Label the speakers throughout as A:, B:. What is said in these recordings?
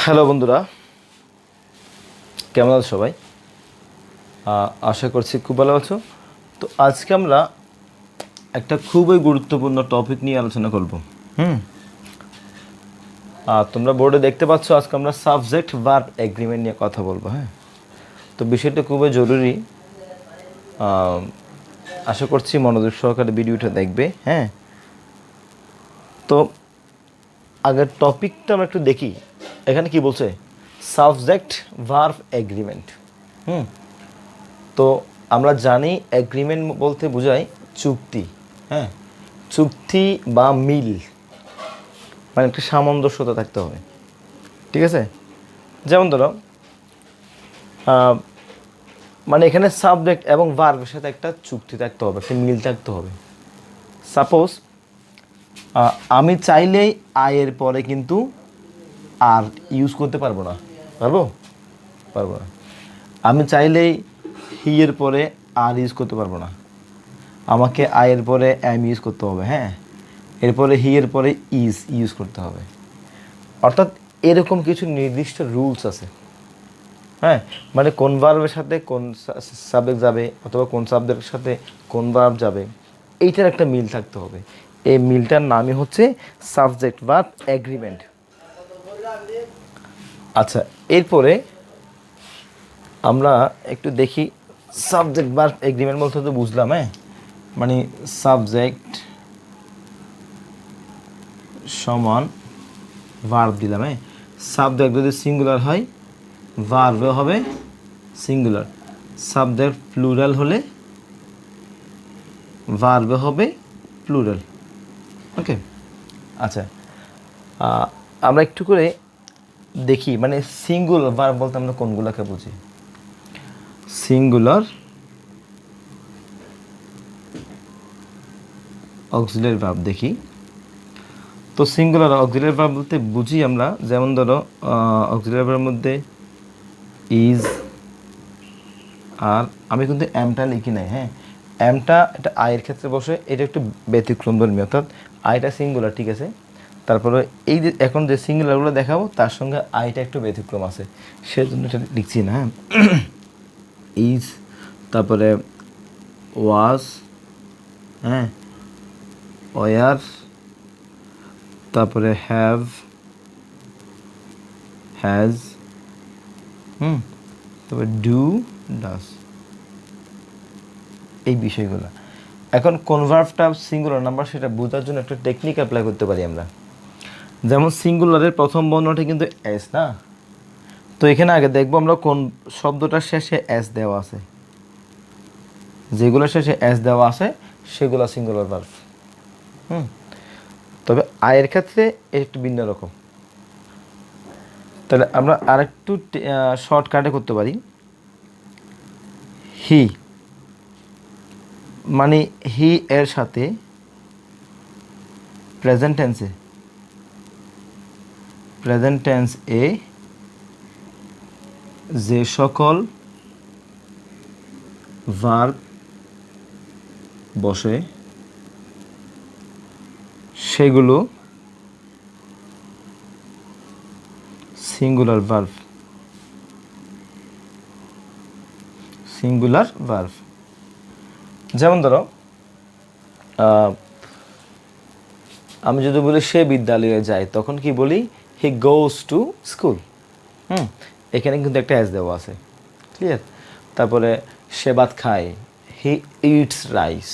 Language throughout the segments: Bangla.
A: হ্যালো বন্ধুরা, কেমন আছো সবাই? আশা করছি খুব ভালো আছো। তো আজকে আমরা একটা খুবই গুরুত্বপূর্ণ টপিক নিয়ে আলোচনা করব। হুম তোমরা বোর্ডে দেখতে পাচ্ছ, আজকে আমরা সাবজেক্ট ভার্ব এগ্রিমেন্ট নিয়ে কথা বলবো। হ্যাঁ, তো বিষয়টা খুবই জরুরি। আহ, আশা করছি মনোযোগ সহকারে ভিডিওটা দেখবে। হ্যাঁ, তো আগের টপিকটা আমরা একটু দেখি। এখানে কি বলছে? Subject verb agreement. হুম তো আমরা জানি এগ্রিমেন্ট বলতে বোঝায় চুক্তি। হ্যাঁ, চুক্তি বা মিল, মানে একটা সামঞ্জস্যতা থাকতে হবে। ঠিক আছে, যেমন ধরো মানে এখানে সাবজেক্ট এবং ভার্বের সাথে একটা চুক্তি থাকতে হবে, একটা মিল থাকতে হবে। সাপোজ আমি চাইলেই আয়ের পরে কিন্তু আর ইউজ করতে পারবো না। পারবো? পারবো না। আমি চাইলেই হি এর পরে আর ইউজ করতে পারবো না, আমাকে আয়ের পরে এম ইউজ করতে হবে। হ্যাঁ, এরপরে হি এর পরে ইউজ করতে হবে। অর্থাৎ এরকম কিছু নির্দিষ্ট রুলস আছে। হ্যাঁ, মানে কোন ভার্বের সাথে কোন সাবজেক্ট যাবে, অথবা কোন সাবজেক্টের সাথে কোন ভার্ব যাবে, এইটার একটা মিল থাকতে হবে। এই মিলটার নামই হচ্ছে সাবজেক্ট ভার্ব এগ্রিমেন্ট। আচ্ছা, এরপরে আমরা একটু দেখি সাবজেক্ট ভার্ব এগ্রিমেন্ট বলতে তো বুঝলাম। হ্যাঁ, মানে সাবজেক্ট সমান ভার্ব দিলাম। হ্যাঁ, সাবজেক্ট যদি সিঙ্গুলার হয় ভার্বও হবে সিঙ্গুলার, সাবজেক্ট প্লুরাল হলে ভার্বও হবে প্লুরাল। ওকে, আচ্ছা, আমরা একটু করে দেখি মানে সিঙ্গুলার ভার্ব বলতে আমরা কোনগুলোকে বুঝি। সিঙ্গুলার অক্সিলারি ভার্ব দেখি। তো সিঙ্গুলার অক্সিলারি ভার্ব বলতে বুঝি আমরা, যেমন ধরো অক্সিলারি ভার্বের মধ্যে ইজ, আর আমি কিন্তু এমটা লিখি নাই। হ্যাঁ, এমটা এটা আয়ের ক্ষেত্রে বসে, এটা একটু ব্যতিক্রম ধর্মী, অর্থাৎ আইটা সিঙ্গুলার। ঠিক আছে, তারপরে এই যে এখন যে সিঙ্গুলারগুলো দেখাবো তার সঙ্গে আইটা একটু ব্যতিক্রম আছে, সেজন্য এটা লিখছি না। হ্যাঁ, ইজ, তারপরে ওয়াজ, হ্যাঁ, ওয়ার, তারপরে হ্যাভ, হ্যাজ, তারপরে ডু, ডাস, এই বিষয়গুলো। এখন কনভার্ভটা সিঙ্গুলার নাম্বার সেটা বোঝার জন্য একটা টেকনিক অ্যাপ্লাই করতে পারি আমরা। যেমন সিঙ্গুলারের প্রথম বর্ণটি কিন্তু এস না, তো এখানে আগে দেখবো আমরা কোন শব্দটার শেষে এস দেওয়া আছে। যেগুলো শেষে এস দেওয়া আছে সেগুলো সিঙ্গুলার ভার্ব। তবে আয়ের ক্ষেত্রে একটু ভিন্ন রকম। তাহলে আমরা আরেকটু শর্টকাটে করতে পারি। হি, মানে হি এর সাথে প্রেজেন্ট টেন্স এ যে সকল ভার্ব বসে সেগুলো সিঙ্গুলার ভার্ব। যেমন ধরো আমি যদি বলি সে বিদ্যালয়ে যায়, তখন কি বলি? হি গোজ টু স্কুল। এখানে কিন্তু একটা অ্যাজ দেওয়া আছে, ক্লিয়ার। তারপরে সে ভাত খায়, হি ইটস রাইস।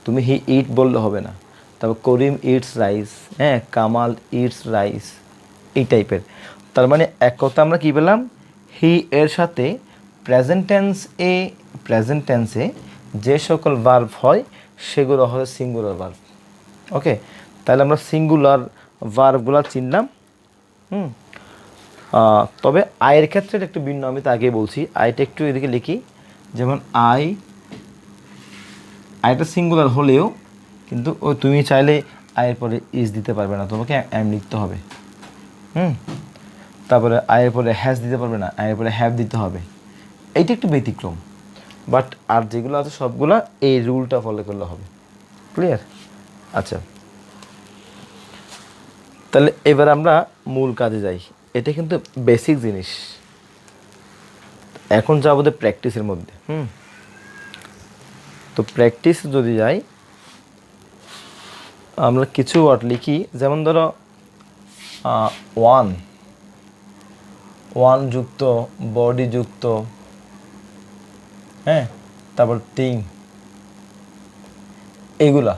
A: তুমি হি ইট বললে হবে না। তারপর করিম ইটস রাইস, হ্যাঁ, কামাল ইটস রাইস, এই টাইপের। তার মানে এক কথা আমরা কি পেলাম? হি এর সাথে প্রেজেন্ট টেন্সে যে সকল ভার্ব হয় সেগুলো হয় সিঙ্গুলার ভার্ব। ওকে, তাহলে আমরা সিঙ্গুলার ভার্বগুলো চিনলাম। তবে আয়ের ক্ষেত্রে একটু ভিন্ন, আমি তো আগেই বলছি। আইটা একটু এদিকে লিখি, যেমন আইটা সিঙ্গুলার হলেও কিন্তু তুমি চাইলে আয়ের পরে ইজ দিতে পারবে না, তোমাকে এম লিখতে হবে। তারপরে আয়ের পরে হ্যাজ দিতে পারবে না, আয়ের পরে হ্যাভ দিতে হবে। এইটা একটু ব্যতিক্রম, বাট আর যেগুলো আছে সবগুলা এই রুলটা ফলো করলে হবে। ক্লিয়ার? আচ্ছা, তাহলে এবার আমরা মূল কাজে যাই। এটা কিন্তু বেসিক জিনিস। এখন যাবো প্র্যাকটিসের মধ্যে। তো প্র্যাকটিস যদি যাই, আমরা কিছু ওয়ার্ড লিখি, যেমন ধরো ওয়ান, ওয়ান যুক্ত বডি যুক্ত, হ্যাঁ, তারপর থিং, এইগুলা।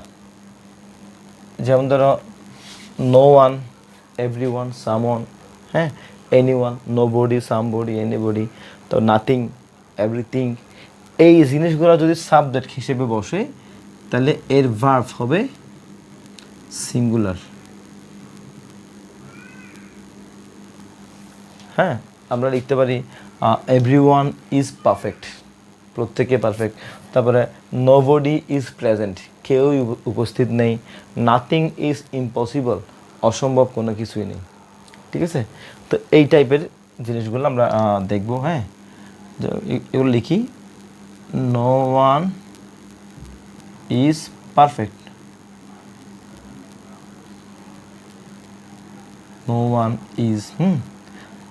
A: যেমন ধরো no one, every one, some one, হ্যাঁ, এনি ওয়ান, নো বডি, সাম বডি, এনি বডি, তো নাথিং, এভরিথিং। এই জিনিসগুলো যদি সাবজেক্ট হিসেবে বসে তাহলে এর ভার্ব হবে সিঙ্গুলার। হ্যাঁ, আমরা লিখতে পারি এভরিওয়ান ইজ পারফেক্ট, প্রত্যেকে পারফেক্ট। তারপরে নোবডি ইজ প্রেজেন্ট, কেউই উপস্থিত নেই। নাথিং ইজ ইম্পসিবল, অসম্ভব কোনো কিছুই নেই। ঠিক আছে, তো এই টাইপের জিনিসগুলো আমরা দেখব। হ্যাঁ, এগুলো লিখি, no one is perfect, no one is,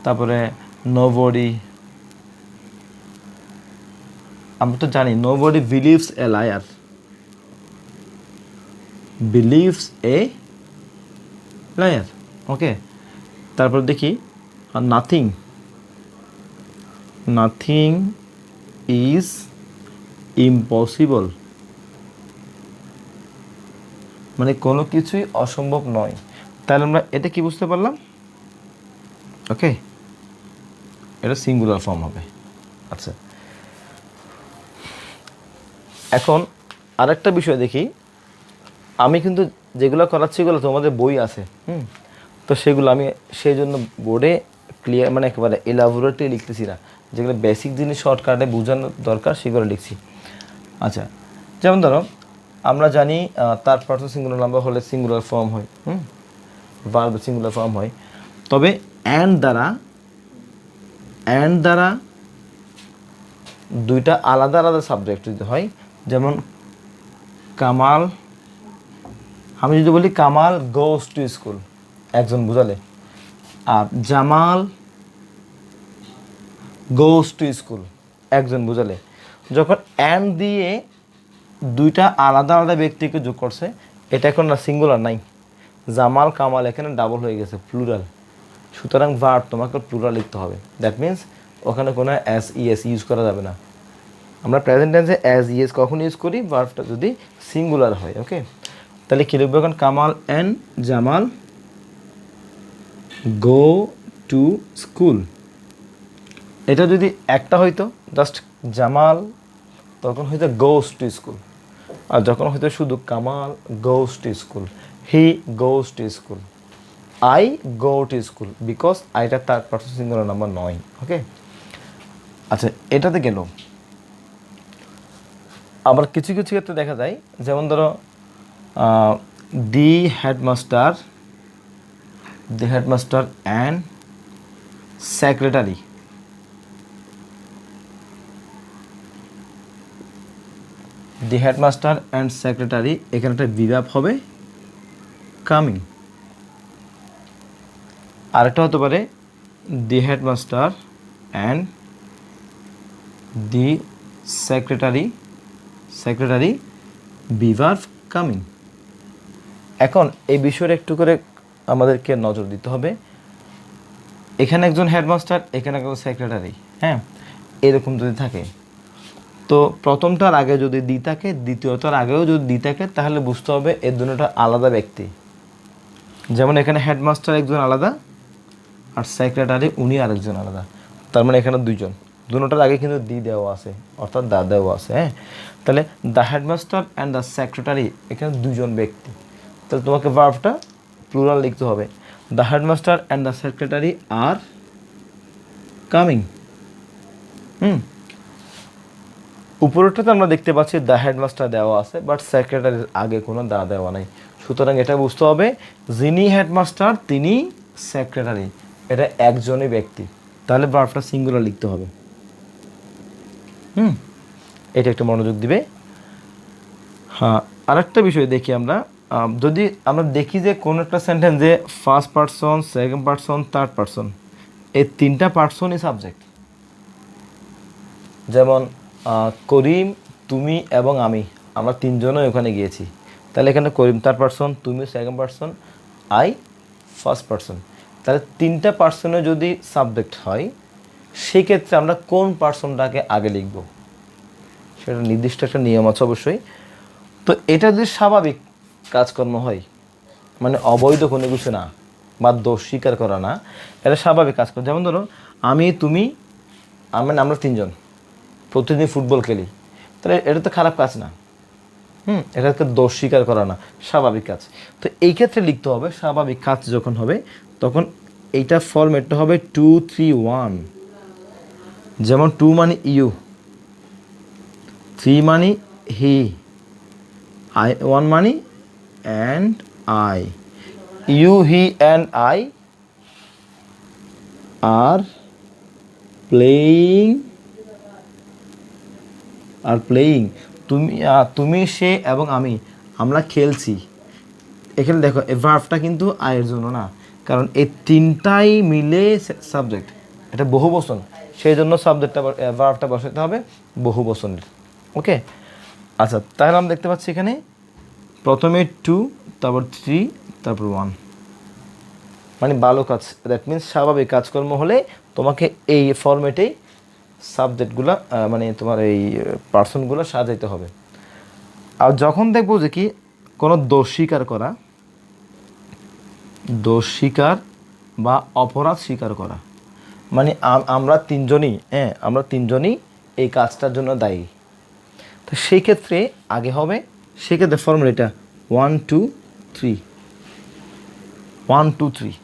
A: তারপরে নোবডি, আমরা তো জানি nobody believes a liar, believes a liar. Okay, তারপর দেখি নাথিং, নাথিং ইজ ইম্পসিবল, মানে কোনো কিছুই অসম্ভব নয়। তাহলে আমরা এটা কি বুঝতে পারলাম? ওকে, এটা সিঙ্গুলার ফর্ম হবে। আচ্ছা, এখন আরেকটা বিষয় দেখি, আমি কিন্তু যেগুলো করাচ্ছি এগুলো তোমাদের বই আছে, তো সেগুলো আমি সেই জন্য বোর্ডে ক্লিয়ার, মানে একেবারে এলাবোরেটলি লিখতেছি না, যেগুলো বেসিক জিনিস শর্টকাটে বোঝানোর দরকার সেগুলো লিখছি। আচ্ছা, যেমন ধরো আমরা জানি থার্ড পারসন সিঙ্গুলার নাম্বার হলে সিঙ্গুলার ফর্ম হয়, ভার্ব সিঙ্গুলার ফর্ম হয়। তবে অ্যান্ড দ্বারা দুইটা আলাদা আলাদা সাবজেক্ট যদি হয়, যেমন কামাল, আমি যদি বলি কামাল গোস টু স্কুল, একজন বুঝালে, আর জামাল গোস টু স্কুল, একজন বুঝালে। যখন অ্যান্ড দিয়ে দুইটা আলাদা আলাদা ব্যক্তিকে যোগ করছে, এটা এখন না সিঙ্গুলার নাই, জামাল কামাল এখানে ডাবল হয়ে গেছে, প্লুরাল। সুতরাং ভার্ব তোমাকে প্লুরাল লিখতে হবে। দ্যাট মিন্স ওখানে কোনো অ্যাজ ইএস ইউজ করা যাবে না। আমরা প্রেজেন্ট টেন্সে অ্যাজ ইএস কখন ইউজ করি? ভার্বটা যদি সিঙ্গুলার হয়। ওকে, তাহলে কী লিখবো এখন? Kamal and Jamal go to school. এটা যদি একটা হইতো জাস্ট জামাল, তখন হয়তো গোস টু স্কুল। আর যখন হয়তো শুধু Kamal goes to school, he goes to school, I go to school, because আইটা থার্ড পারসন সিঙ্গুলার নাম্বার নয়। ওকে, আচ্ছা, এটাতে গেল। আবার কিছু কিছু ক্ষেত্রে দেখা যায়, যেমন ধরো the headmaster and secretary, the headmaster and secretary, এখানে একটা বিভাব হবে কামিং। আরেকটা হতে পারে the headmaster and the secretary বিভার্ভ coming. এখন এই বিষয়ে একটু করে আমাদেরকে নজর দিতে হবে। এখানে একজন হেডমাস্টার, এখানে একজন সেক্রেটারি, হ্যাঁ, এরকম যদি থাকে, তো প্রথমটার আগে যদি দি থাকে, দ্বিতীয়টার আগেও যদি দি থাকে, তাহলে বুঝতে হবে এর দুটোটা আলাদা ব্যক্তি। যেমন এখানে হেডমাস্টার একজন আলাদা, আর সেক্রেটারি উনি আরেকজন আলাদা। তার মানে এখানে দুইজন, দুটোটার আগে কিন্তু দি দেওয়া আছে, অর্থাৎ দা দেওয়া আছে। হ্যাঁ, তাহলে the headmaster and the secretary, এখানে দুজন ব্যক্তি। তাহলে তোমাকে ভার্বটা প্লুরাল লিখতে হবে। The headmaster and the secretary are coming. উপরেরটাতে আমরা দেখতে পাচ্ছি দ্য হেডমাস্টার দেওয়া আছে, বাট সেক্রেটারির আগে কোনো দা দেওয়া নাই। সুতরাং এটা বুঝতে হবে যিনি হেডমাস্টার তিনি সেক্রেটারি, এটা একজনই ব্যক্তি। তাহলে ভার্বটা সিঙ্গুলার লিখতে হবে। এটা একটু মনোযোগ দিবে। হ্যাঁ, আরেকটা বিষয় দেখি আমরা, যদি আমরা দেখি যে কোনো একটা সেন্টেন্সে first person, second person, third person, এই তিনটা পার্সনই সাবজেক্ট। যেমন করিম, তুমি এবং আমরা তিনজনই ওখানে গিয়েছি, তাহলে এখানে করিম থার্ড পার্সন, তুমি second person, I first person. তাহলে তিনটা পার্সনে যদি সাবজেক্ট হয় সেক্ষেত্রে আমরা কোন পার্সনটাকে আগে লিখব সেটা নির্দিষ্ট একটা নিয়ম আছে অবশ্যই। তো এটা যদি স্বাভাবিক কাজকর্ম হয়, মানে অবৈধ কোনো কিছু না বা দোষ স্বীকার করা না, এটা স্বাভাবিক কাজকর্ম। যেমন ধরো আমি, তুমি, আমরা তিনজন প্রতিদিন ফুটবল খেলি, তাহলে এটা তো খারাপ কাজ না। এটা তো দোষ স্বীকার করা না, স্বাভাবিক কাজ। তো এই ক্ষেত্রে লিখতে হবে স্বাভাবিক কাজ যখন হবে তখন এইটা ফরম্যাটটা হবে 2 3 1। যেমন 2 মানে ইউ, 3 মানে হি, 1 মানে and I. You, he and I are playing, তুমি সে এবং আমরা খেলছি। এখানে দেখো এই ভার্বটা কিন্তু আয়ের জন্য না, কারণ এই তিনটাই মিলে সাবজেক্ট, এটা বহু বচন, সেই জন্য সাবজেক্টটা ভার্বটা বসাতে হবে বহু বচনের। ওকে, আচ্ছা, তাহলে আমরা দেখতে পাচ্ছি এখানে প্রথমে 2, তারপর 3, তারপর 1, মানে ভালো কাজ। দ্যাট মিনস স্বাভাবিক কাজকর্ম হলে তোমাকে এই ফরম্যাটেই সাবজেক্টগুলো মানে তোমার এই পার্সনগুলো সাজাইতে হবে। আর যখন দেখবো যে কি কোনো দোষ স্বীকার বা অপরাধ স্বীকার করা, মানে আমরা তিনজনই এই কাজটার জন্য দায়ী, তো সেই ক্ষেত্রে আগে হবে, সেক্ষেত্রে ফর্মুলা এটা 1 2 3, 1 2 3,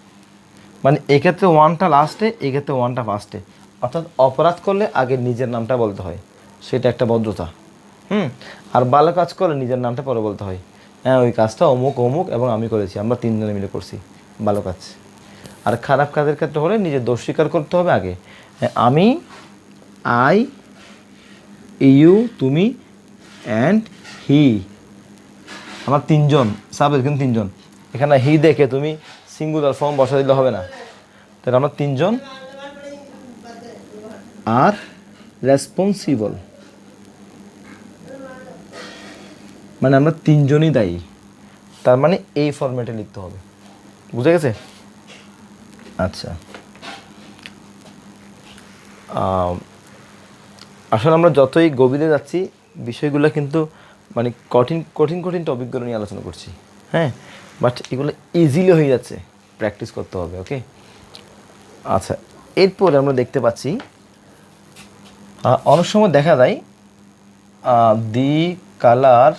A: মানে এক্ষেত্রে 1টা লাস্টে, এক্ষেত্রে 1টা ফার্স্টে। অর্থাৎ অপরাধ করলে আগে নিজের নামটা বলতে হয়, সেটা একটা ভদ্রতা। আর ভালো কাজ করলে নিজের নামটা পরে বলতে হয়, হ্যাঁ ওই কাজটা অমুক অমুক এবং আমি করেছি, আমরা তিনজনে মিলে করছি, ভালো কাজ। আর খারাপ কাজের ক্ষেত্রে হলে নিজের দোষ স্বীকার করতে হবে আগে, আমি, আই, ইউ, তুমি অ্যান্ড হি, আমার তিনজন সাবজেক্ট কিন্তু তিনজন। এখানে হি দেখে তুমি সিঙ্গুলার ফর্ম বসা দিলে হবে না, তাহলে আমরা তিনজন আর রেসপন্সিবল, মানে আমরা তিনজনই দায়ী, তার মানে এই ফরম্যাটে লিখতে হবে। বুঝে গেছে? আচ্ছা, আসলে আমরা যতই গভীরে যাচ্ছি বিষয়গুলো কিন্তু মানে কঠিন কঠিন কঠিন টপিকগুলো নিয়ে আলোচনা করছি, হ্যাঁ, বাট এগুলো ইজিলি হয়ে যাচ্ছে, প্র্যাকটিস করতে হবে। ওকে, আচ্ছা, এরপরে আমরা দেখতে পাচ্ছি অনেক সময় দেখা যায় দি কালার,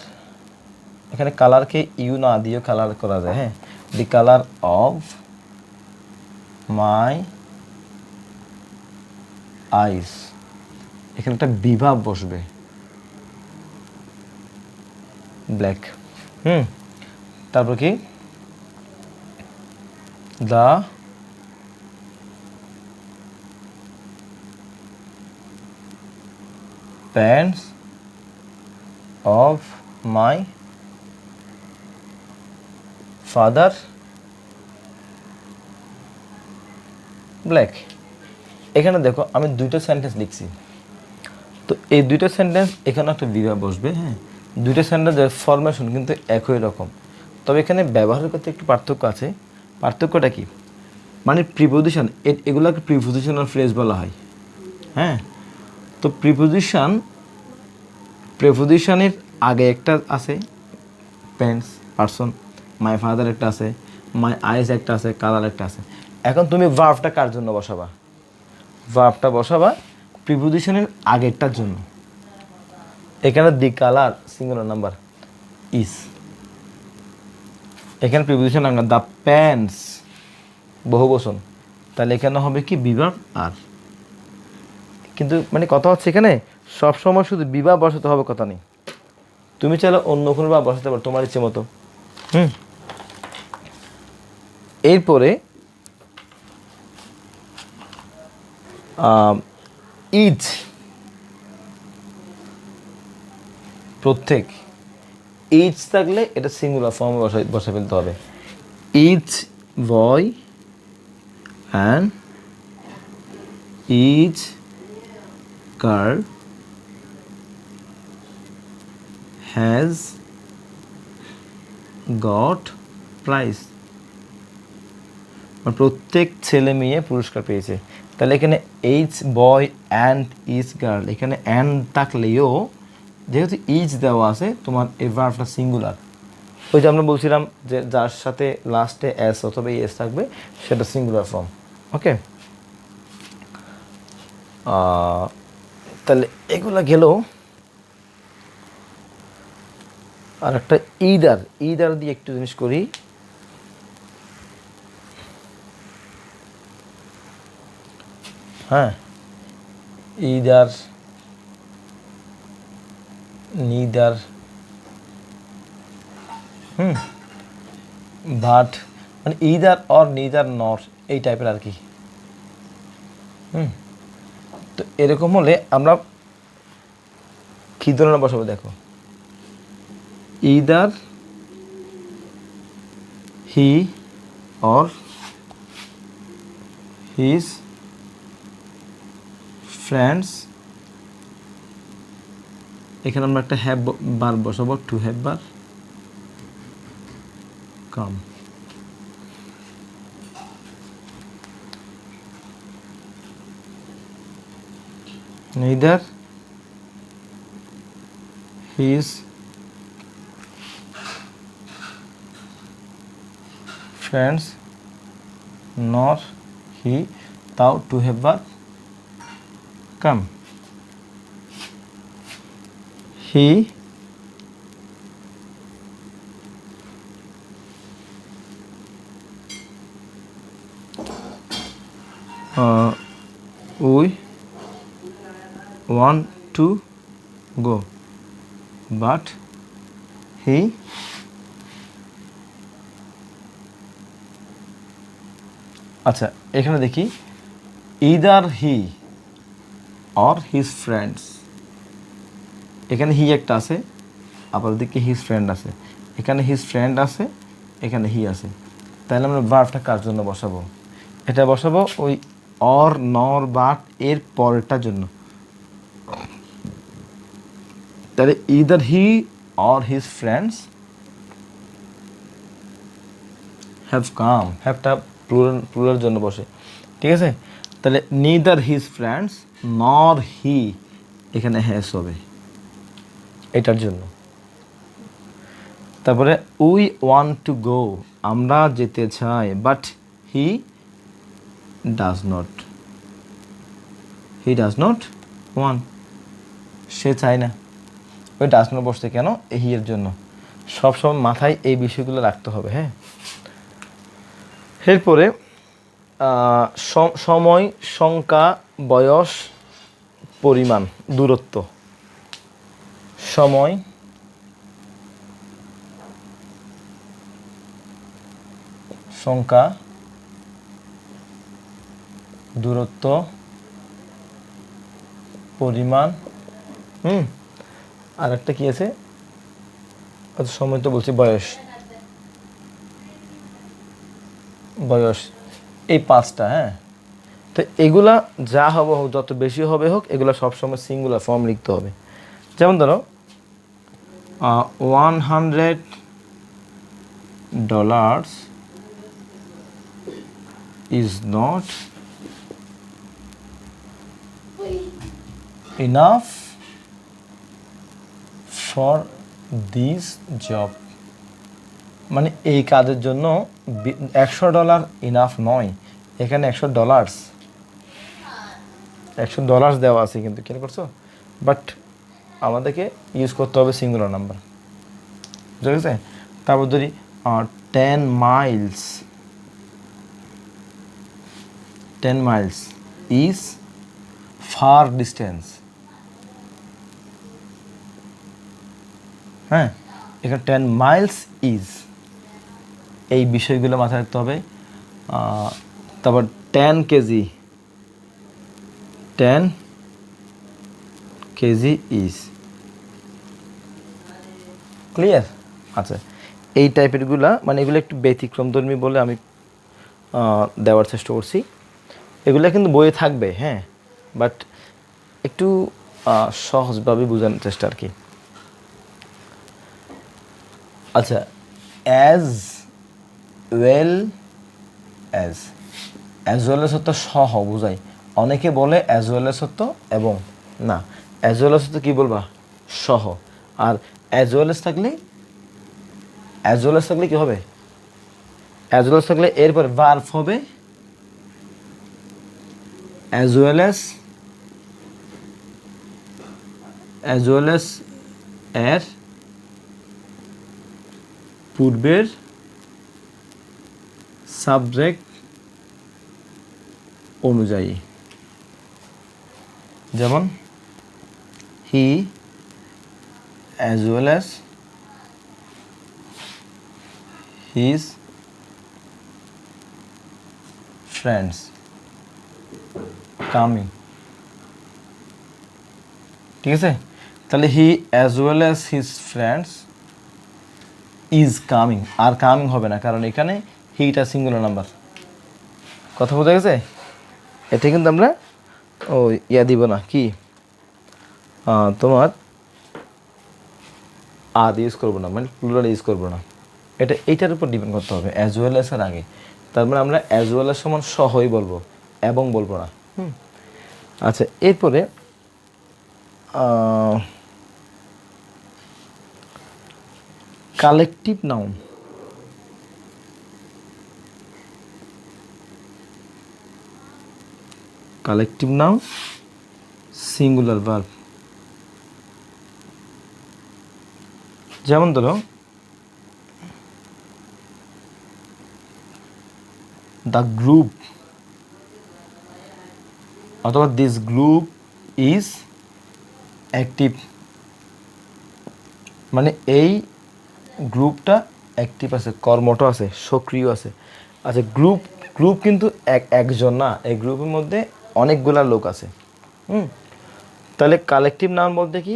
A: এখানে কালারকে ইউ না দিয়েও কালার করা যায়, হ্যাঁ, দি কালার অফ মাই আইস, এখানে একটা বিভাব বসবে ব্ল্যাক। তারপর কি the pants of my father black. এখানে দেখো আমি দুইটা সেন্টেন্স লিখছি, তো এই দুইটা সেন্টেন্স এখানে একটা বিভাগ বসবে, হ্যাঁ, দুইটা সেন্টেন্সের ফরমেশন কিন্তু একই রকম, তবে এখানে ব্যবহারের ক্ষেত্রে একটু পার্থক্য আছে। পার্থক্যটা কি, মানে প্রিপোজিশন, এগুলোকে প্রিপোজিশনাল ফ্রেজ বলা হয়, হ্যাঁ। তো প্রিপোজিশনের আগে একটা আছে প্যান্টস পার্সন, মাই ফাদার একটা আছে, মাই আইস একটা আছে, কালার একটা আছে। এখন তুমি ভার্বটা কার জন্য বসাবা? ভার্বটা বসাবা প্রিপোজিশনের আগেরটার জন্য। এখানে দি কালার সিঙ্গুলার নাম্বার ইস, এখানে প্রিপোজিশন আগে দ্য প্যান্টস বহুবচন, তাহলে এখানে হবে কি বিভাব আর। কিন্তু মানে কথা হচ্ছে এখানে সবসময় শুধু বিভাব বসাতে হবে কথা নেই, তুমি চাইলে অন্য কোনো ভাব বসাতে পারো তোমার ইচ্ছে মতো। এরপরে ইচ, প্রত্যেক, ইচ থাকলে এটা সিঙ্গুলার ফর্মে বসে ফেলতে হবে। Each boy and each girl has got prize, প্রত্যেক ছেলে মেয়ে পুরস্কার পেয়েছে। তাহলে এখানে each boy and each girl, এখানে অ্যান্ড থাকলেও যেহেতু ইজ দেওয়া আছে তোমার এই ভার্বটা সিঙ্গুলার। ওই যে আমরা বলছিলাম যে যার সাথে লাস্টে এস অথবা এস থাকবে সেটা সিঙ্গুলার ফর্ম। ওকে, তাহলে এগুলা গেল। আর একটা ইদার দিয়ে একটু জিনিস করি। হ্যাঁ, ইদার, নিদার, বাট, মানে ইদার অর নিদার নর এই টাইপের আর কি। তো এরকম হলে আমরা কি ধরনের বসাবো দেখো, either he or his friends, এখানে আমরা একটা হ্যাভ বার বসাবো, টু হ্যাভ বার come. neither his friends nor he, তাও টু হ্যাভ বার come. he we want to go but he আচ্ছা এখানে দেখি either he or his friends, এখানে হি একটা আছে, আবার দিকে হিজ ফ্রেন্ড আছে, এখানে হিজ ফ্রেন্ড আছে, এখানে হি আছে। তাহলে আমরা ভার্বটা কার জন্য বসাবো? এটা বসাবো ওই অর নর বাট এর পরেরটার জন্য। তাহলে either he or his friends have come, হ্যাভটা প্লুরাল জন্য বসে, ঠিক আছে? তাহলে নিদার হিজ ফ্রেন্ডস নর হি, এখানে হ্যাজ হবে এটার জন্য। তারপরে উই ওয়ান্ট টু গো, আমরা যেতে চাই, but he does not, he does not want, সে চায় না। ওই ডাজ নট বসছে কেন? হি এর জন্য। সবসময় মাথায় এই বিষয়গুলো রাখতে হবে, হ্যাঁ। এরপরে সময়, সংখ্যা, বয়স, পরিমাণ, দূরত্ব। সময়, সংখ্যা, দূরত্ব, পরিমাণ, আর একটা কি আছে? সময় তো বলছি, বয়স, বয়স, এই পাঁচটা, হ্যাঁ। তো এগুলা যা হবে হোক, যত বেশি হবে হোক, এগুলো সবসময় সিঙ্গুলার ফর্ম লিখতে হবে। যেমন ধরো $100 is not enough for this job, মানে এই কাজের জন্য $100 ইনাফ নয়। এখানে $100 দেওয়া আছে, কিন্তু খেয়াল করছো? বাট আমাদেরকে ইউজ করতে হবে সিঙ্গুলার নাম্বার, ঠিক আছে? তারপর ধরি 10 miles is far distance, হ্যাঁ। এখানে 10 miles is, এই বিষয়গুলো মাথায় রাখতে হবে। তারপর 10 কেজি is, ক্লিয়ার? আচ্ছা, এই টাইপেরগুলা, মানে এগুলো একটু ব্যতিক্রমধর্মী বলে আমি দেওয়ার চেষ্টা করছি। এগুলো কিন্তু বইয়ে থাকবে, হ্যাঁ, বাট একটু সহজভাবে বোঝানোর চেষ্টা আর কি। আচ্ছা, as well as, as well as হতো সহ বোঝাই। অনেকে বলে অ্যাজ ওয়েল অ্যাজ হতো এবং না, অ্যাজ ওয়েল অ্যাজ হতো কী বলবা, সহ। আর অ্যাজ ওয়েল অ্যাজ থাকলে, অ্যাজ ওয়েল অ্যাজ থাকলে কী হবে, অ্যাজ ওয়েল অ্যাজ থাকলে এরপর ভার্ব হবে as well as, as well as এর পূর্বের সাবজেক্ট অনুযায়ী। যেমন হি as well as his friends coming. ঠিক আছে, তাহলে হি as well as his friends is coming, are coming হবে না, কারণ এখানে হিটা সিঙ্গুলার নাম্বার। কথা বোঝা গেছে? এটা কিন্তু আমরা ও ইয়া দিব না, কি তোমার আদ ইউজ করবো না, মানে প্লুরাল ইউজ করবো না। এটা এইটার উপর ডিপেন্ড করতে হবে, অ্যাজ ওয়েল অ্যাজ এর আগে। তার মানে আমরা অ্যাজ ওয়েল অ্যাজ সমান সহই বলবো, এবং বলবো না। আচ্ছা, এরপরে collective noun. Collective noun singular verb. যেমন ধরো দ্য গ্রুপ অথবা দিস গ্রুপ ইজ অ্যাক্টিভ, মানে এই গ্রুপটা অ্যাক্টিভ আছে, কর্মঠ আছে, সক্রিয় আছে। আচ্ছা, গ্রুপ গ্রুপ কিন্তু একজন না, এই গ্রুপের মধ্যে অনেকগুলা লোক আছে। তাহলে কালেকটিভ নাউন বলতে কি,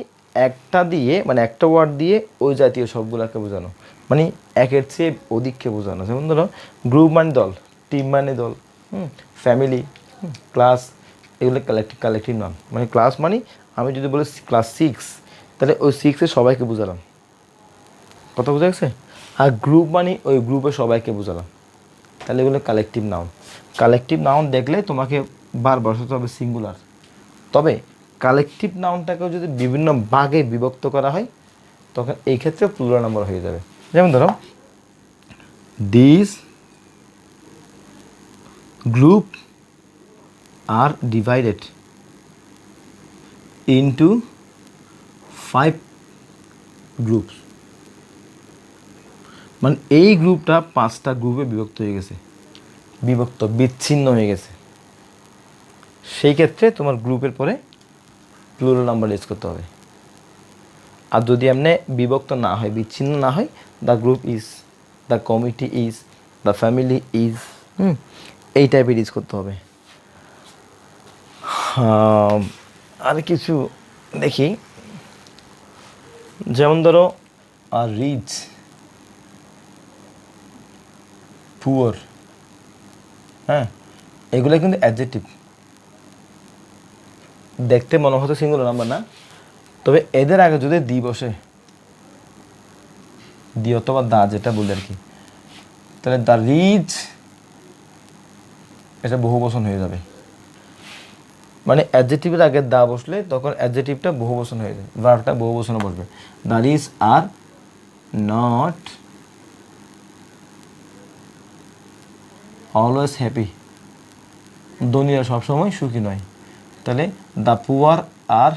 A: একটা দিয়ে মানে একটা ওয়ার্ড দিয়ে ওই জাতীয় সবগুলোকে বোঝানো, মানে একের চেয়ে অধিককে বোঝানো। যেমন ধরো গ্রুপ মানে দল, টিম মানে দল, ফ্যামিলি, ক্লাস, এগুলো কালেকটিভ নাউন। মানে ক্লাস মানে আমি যদি বলি ক্লাস 6, তাহলে ওই 6-এ সবাইকে বোঝালাম। কথা বোঝা গেছে? আর গ্রুপ মানে ওই গ্রুপে সবাইকে বোঝালাম। তাহলে এগুলো কালেকটিভ নাউন। কালেকটিভ নাউন দেখলে তোমাকে বার বসাতে হবে সিঙ্গুলার। তবে কালেকটিভ নাউনটাকেও যদি বিভিন্ন ভাগে বিভক্ত করা হয়, তখন এই ক্ষেত্রে প্লুরাল নাম্বার হয়ে যাবে। যেমন ধরো this group are divided into 5 groups, মানে এই গ্রুপটা 5টা গ্রুপে বিভক্ত হয়ে গেছে, বিচ্ছিন্ন হয়ে গেছে। সেই ক্ষেত্রে তোমার গ্রুপের পরে প্লুরাল নাম্বার ইউজ করতে হবে। আর যদি এমনি বিভক্ত না হয়, বিচ্ছিন্ন না হয়, the group is, the committee is, the family is, এই টাইপের ইউজ করতে হবে। আর কিছু দেখি, যেমন ধরো রিচ, পুয়ার, হ্যাঁ, এগুলো কিন্তু অ্যাডজেক্টিভ। দেখতে মনে হতো সিঙ্গুলার নাম্বার না, তবে এদের আগে যদি দি বসে, দি অথবা দা যেটা বলি আর কি, তাহলে দ্য রিচ এটা বহুবচন হয়ে যাবে। মানে অ্যাডজেক্টিভের আগে দা বসলে তখন অ্যাডজেক্টিভটা বহুবচন হয়ে যায়, ভার্বটা বহুবচনে বসবে। The rich are not always happy, ধনীরা সবসময় সুখী নয়। তাহলে the poor are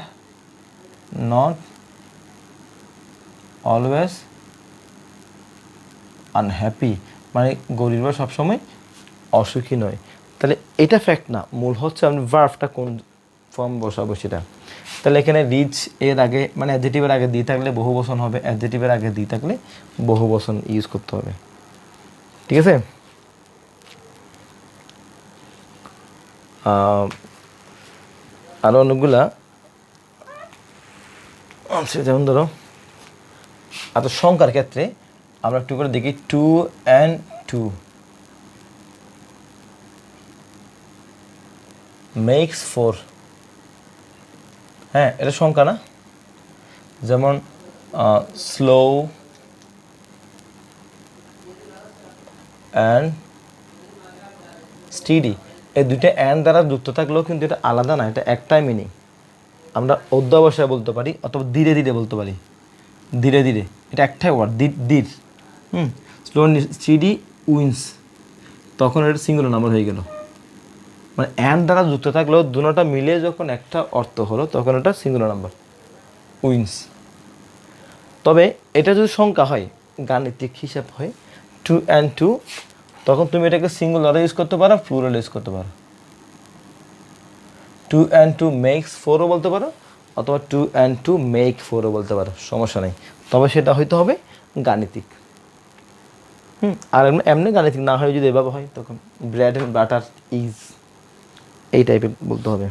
A: not always unhappy, মানে গরিবরা সবসময় অসুখী নয়। তাহলে এটা ফ্যাক্ট না, মূল হচ্ছে আমি ভার্বটা কোন ফর্ম বসাবো সেটা। তাহলে এখানে রিচ এর আগে মানে অ্যাডজেক্টিভের আগে দিয়ে থাকলে বহুবচন হবে, অ্যাডজেক্টিভের আগে দিয়ে থাকলে বহুবচন ইউজ করতে হবে। ঠিক আছে? আরও অনেকগুলা আছে, যেমন ধরো সংখ্যার ক্ষেত্রে আমরা একটু করে দেখি 2 and 2 makes 4, হ্যাঁ, এটা সংখ্যা না? যেমন স্লো অ্যান্ড স্টিডি, এই দুইটা অ্যান্ড দ্বারা যুক্ত থাকলেও কিন্তু এটা আলাদা না, এটা একটাই মিনিং। আমরা অধ্যবসায় বলতে পারি অথবা ধীরে ধীরে বলতে পারি, ধীরে ধীরে, এটা একটাই ওয়ার্ড, ধীর। স্লো স্টিডি উইন্স, তখন এটা সিঙ্গুলার নাম্বার হয়ে গেল। মানে অ্যান্ড দ্বারা যুক্ত থাকলেও দুটোটা মিলে যখন একটা অর্থ হলো তখন এটা সিঙ্গুলার নাম্বার, উইন্স। তবে এটা যদি সংখ্যা হয়, গাণিতিক হিসাব হয় 2 and 2, তখন তুমি এটাকে সিঙ্গুলারে ইউজ করতে পারো, প্লুরাল ইউজ করতে পারো। 2 and 2 makes 4ও বলতে পারো, অথবা 2 and 2 make 4ও বলতে পারো, সমস্যা নেই। তবে সেটা হয়তো হবে গাণিতিক। আর এমনি গাণিতিক না হয় যদি এভাবে হয়, তখন ব্রেড অ্যান্ড বাটার ইজ, এই টাইপের বলতে হবে।